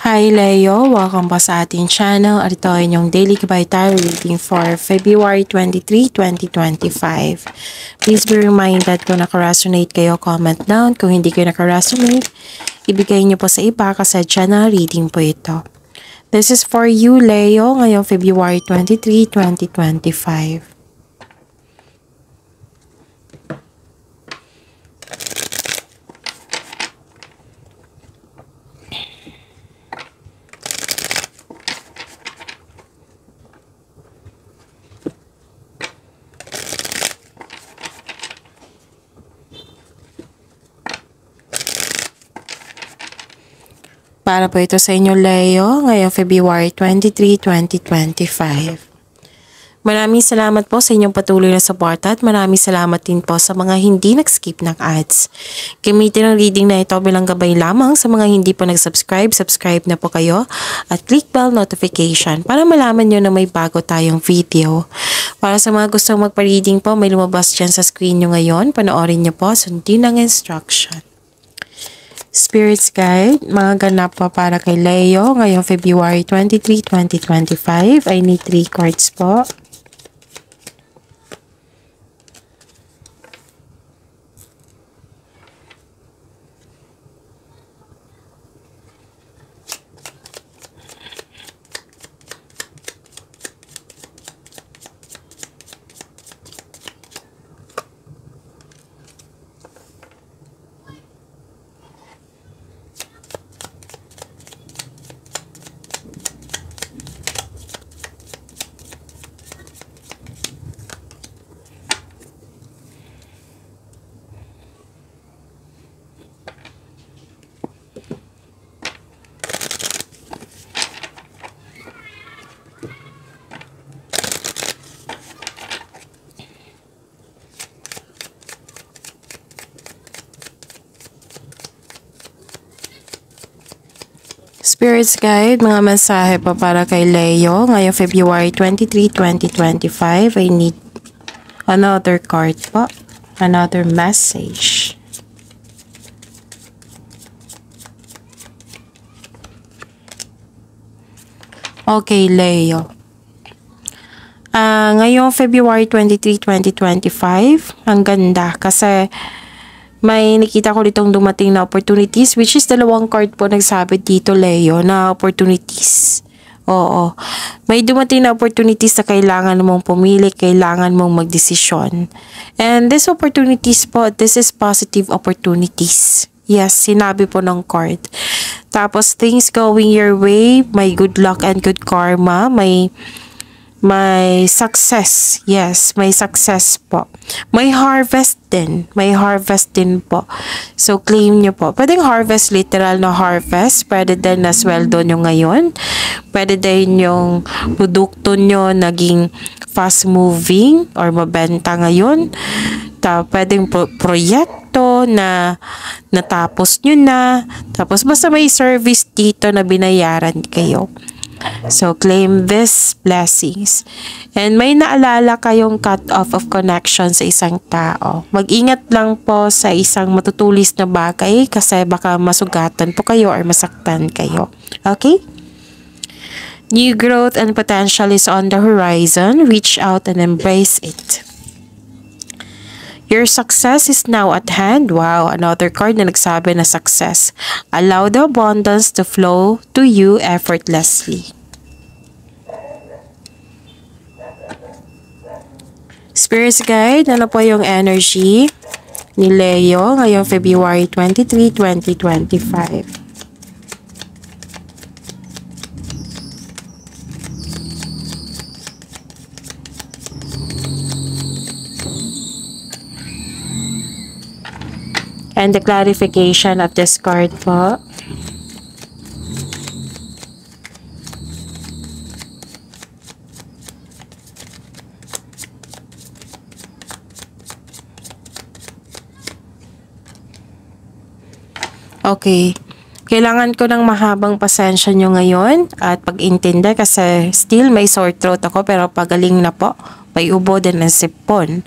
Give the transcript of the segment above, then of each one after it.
Hi Leo! Welcome po sa ating channel at ito ay inyong daily Kabaytay reading for February 23, 2025. Please be reminded kung naka-resonate kayo, comment down. Kung hindi kayo naka-resonate, ibigay niyo po sa iba kasi dyan na reading po ito. This is for you Leo ngayong February 23, 2025. Para po ito sa inyo, Leo, ngayong February 23, 2025. Maraming salamat po sa inyong patuloy na suporta at maraming salamat din po sa mga hindi nag-skip ng ads. Gamitin ang reading na ito bilang gabay lamang sa mga hindi po nag-subscribe. Subscribe na po kayo at click bell notification para malaman nyo na may bago tayong video. Para sa mga gustong magpa-reading po, may lumabas dyan sa screen nyo ngayon. Panoorin nyo po, sundin ang instruction. Spirits Guide, mga ganap pa para kay Leo ngayong February 23, 2025. I need 3 cards po. Spirits Guide, mga mensahe pa para kay Leo ngayong February 23, 2025. I need another card po. Another message. Okay, Leo. Ngayong February 23, 2025, ang ganda kasi may nakita ko ditong dumating na opportunities, which is dalawang card po nagsabi dito, Leo, na opportunities. Oo. May dumating na opportunities na kailangan mong pumili, kailangan mong magdesisyon. And this opportunities po, this is positive opportunities. Yes, sinabi po ng card. Tapos, things going your way, may good luck and good karma, may success. Yes, may success po. May harvest din. May harvest din po. So, claim nyo po. Pwedeng harvest, literal na harvest. Pwede din na sweldo nyo ngayon. Pwede din yung produkto nyo naging fast moving or mabenta ngayon. Pwedeng proyekto na natapos nyo na. Tapos, basta may service dito na binayaran kayo. So, claim this blessings. And may naalala kayong cut off of connection sa isang tao. Mag-ingat lang po sa isang matutulis na bagay kasi baka masugatan po kayo or masaktan kayo. Okay? New growth and potential is on the horizon. Reach out and embrace it. Your success is now at hand. Wow, another card na nagsabi na success. Allow the abundance to flow to you effortlessly. Spirits Guide, ano po yung energy ni Leo ngayong February 23, 2025? And the clarification of this card po. Okay. Kailangan ko ng mahabang pasensya nyo ngayon at pag-intindi kasi still may sore throat ako pero pagaling na po. May ubo din ng sipon.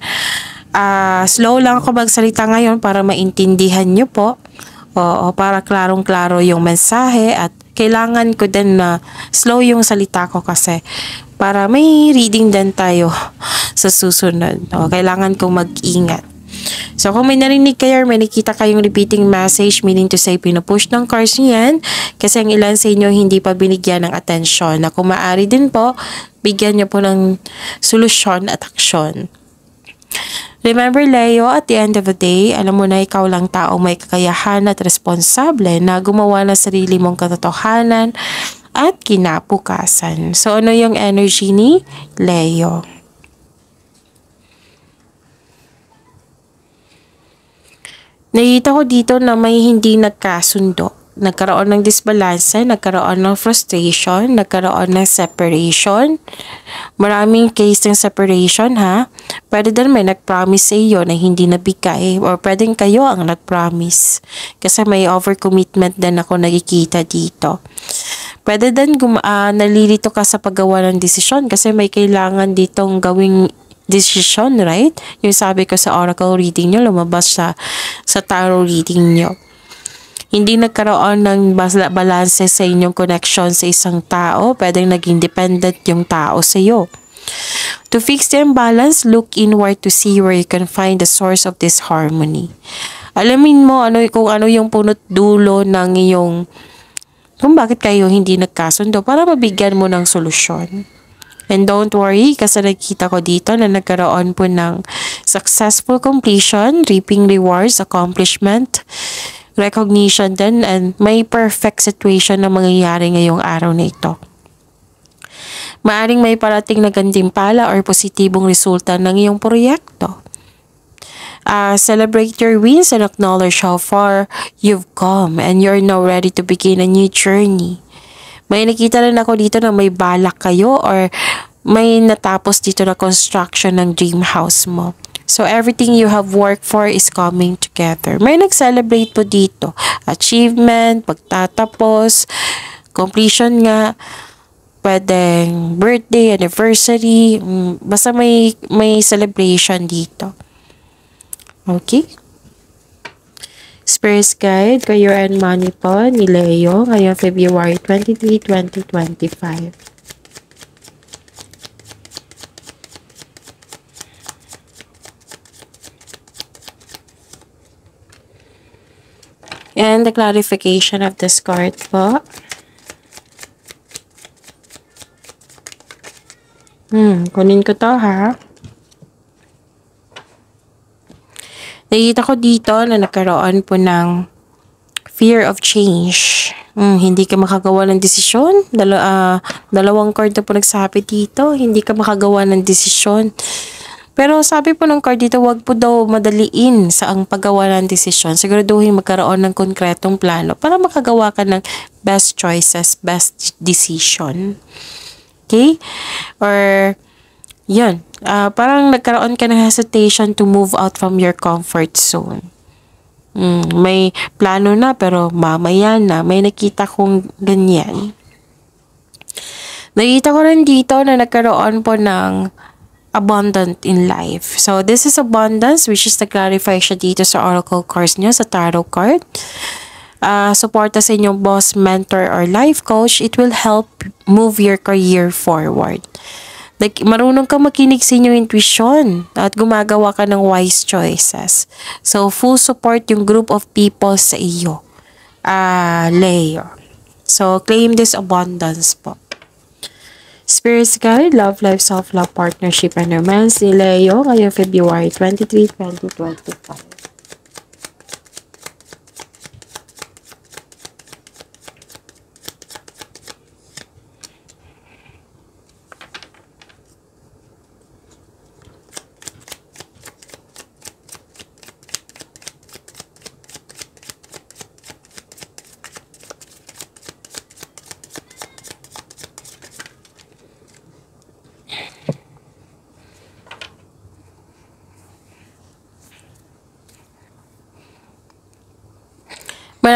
Slow lang ako magsalita ngayon para maintindihan nyo po. Oo, para klarong-klaro yung mensahe at kailangan ko din na slow yung salita ko kasi para may reading din tayo sa susunod. O, kailangan kong mag-ingat. So, kung may narinig kayo or may nakita kayong repeating message, meaning to say, pinupush ng cards niyan, kasi ang ilan sa inyo hindi pa binigyan ng atensyon. Na kung maaari din po, bigyan niyo po ng solusyon at aksyon. Remember, Leo, at the end of the day, alam mo na ikaw lang tao may kakayahan at responsable na gumawa ng sarili mong katotohanan at kinabukasan. So, ano yung energy ni Leo? Nakita ko dito na may hindi nagkasundo. Nagkaroon ng disbalance, nagkaroon ng frustration, nagkaroon ng separation. Maraming case ng separation, ha? Pwede din may nag-promise sa iyo na hindi nabigay or pwedeng kayo ang nag-promise. Kasi may overcommitment din ako nakikita dito. Pwede din nalilito ka sa paggawa ng desisyon kasi may kailangan ditong gawing decision, right? Yung sabi ko sa oracle reading nyo, lumabas sa tarot reading nyo. Hindi nagkaroon ng balance sa inyong connection sa isang tao. Pwedeng naging dependent yung tao sa iyo. To fix the imbalance, look inward to see where you can find the source of this harmony. Alamin mo kung ano yung punot dulo ng iyong kung bakit kayo hindi nagkasundo para mabigyan mo ng solusyon. And don't worry, kasi nakita ko dito na nagkaroon po ng successful completion, reaping rewards, accomplishment, recognition din, and may perfect situation na mangyayari ngayong araw na ito. Maaring may parating na gantimpala or positibong resulta ng iyong proyekto. Celebrate your wins and acknowledge how far you've come and you're now ready to begin a new journey. May nakita rin ako dito na may balak kayo or may natapos dito na construction ng dream house mo. So, everything you have worked for is coming together. May nag-celebrate po dito. Achievement, pagtatapos, completion nga, pwedeng birthday, anniversary, basta may celebration dito. Okay? Spirit Guide, Career and Money po ni Leo ngayong February 23, 2025. And the clarification of this card po. Kunin ko to, ha. Nakita ko dito na nagkaroon po ng fear of change. Hindi ka makagawa ng desisyon. Dalawang card na po nagsabi dito. Hindi ka makagawa ng desisyon. Pero sabi po ng card dito, wag po daw madaliin sa ang paggawa ng desisyon. Siguraduhin magkaroon ng konkretong plano para makagawa ka ng best choices, best decision. Okay? Or, yun. Parang nagkaroon ka ng hesitation to move out from your comfort zone. May plano na pero mamaya na. May nakita kong ganyan. Nakita ko rin dito na nagkaroon po ng abundant in life. So, this is abundance, which is na-clarify siya dito sa oracle cards nyo, sa tarot card. Suporta sa inyong boss, mentor, or life coach. It will help move your career forward. Like, marunong ka makinig sa inyong intuition at gumagawa ka ng wise choices. So, full support yung group of people sa iyo. Leo. So, claim this abundance po. Spirit's Guide, Love Life, Self-Love, Partnership, and Romance ni Leo ngayong February 23, 2025.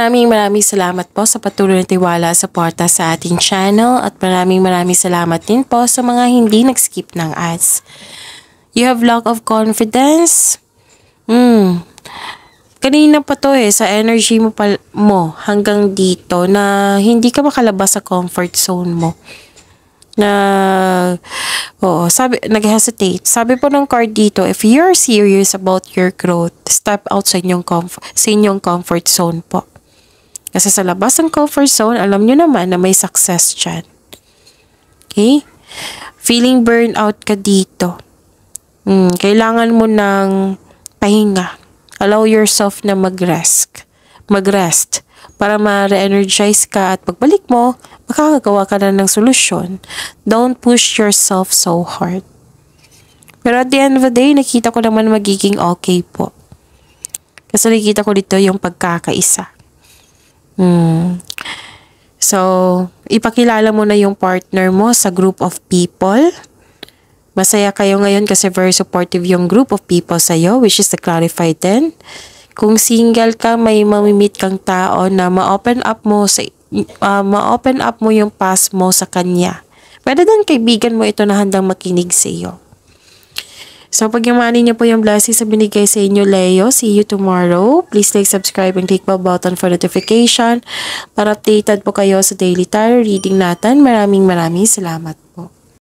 Maraming salamat po sa patuloy na tiwala at suporta sa ating channel at maraming salamat din po sa mga hindi nag-skip ng ads. You have lack of confidence? kanina pa to sa energy mo hanggang dito na hindi ka makalabas sa comfort zone mo. Nag-hesitate. Sabi po ng card dito, if you're serious about your growth, step out sa inyong comfort zone po. Kasi sa labas ng comfort zone, alam nyo naman na may success dyan. Okay? Feeling burnout ka dito. Kailangan mo ng pahinga. Allow yourself na mag-rest. Para ma-re-energize ka at pagbalik mo, makakagawa ka na ng solusyon. Don't push yourself so hard. Pero at the end of the day, nakita ko naman magiging okay po. Kasi nakita ko dito yung pagkakaisa. So, ipakilala mo na yung partner mo sa group of people. Masaya kayo ngayon kasi very supportive yung group of people sa'yo, which is the clarified 10. Kung single ka, may mamimit kang tao na ma-open up mo yung past mo sa kanya. Pwede din kaibigan mo ito na handang makinig sa iyo. So, pagyamanin niyo po yung blessings na binigay sa inyo, Leo. See you tomorrow. Please like, subscribe, and click bell button for notification para updated po kayo sa daily tarot reading natin. Maraming salamat po.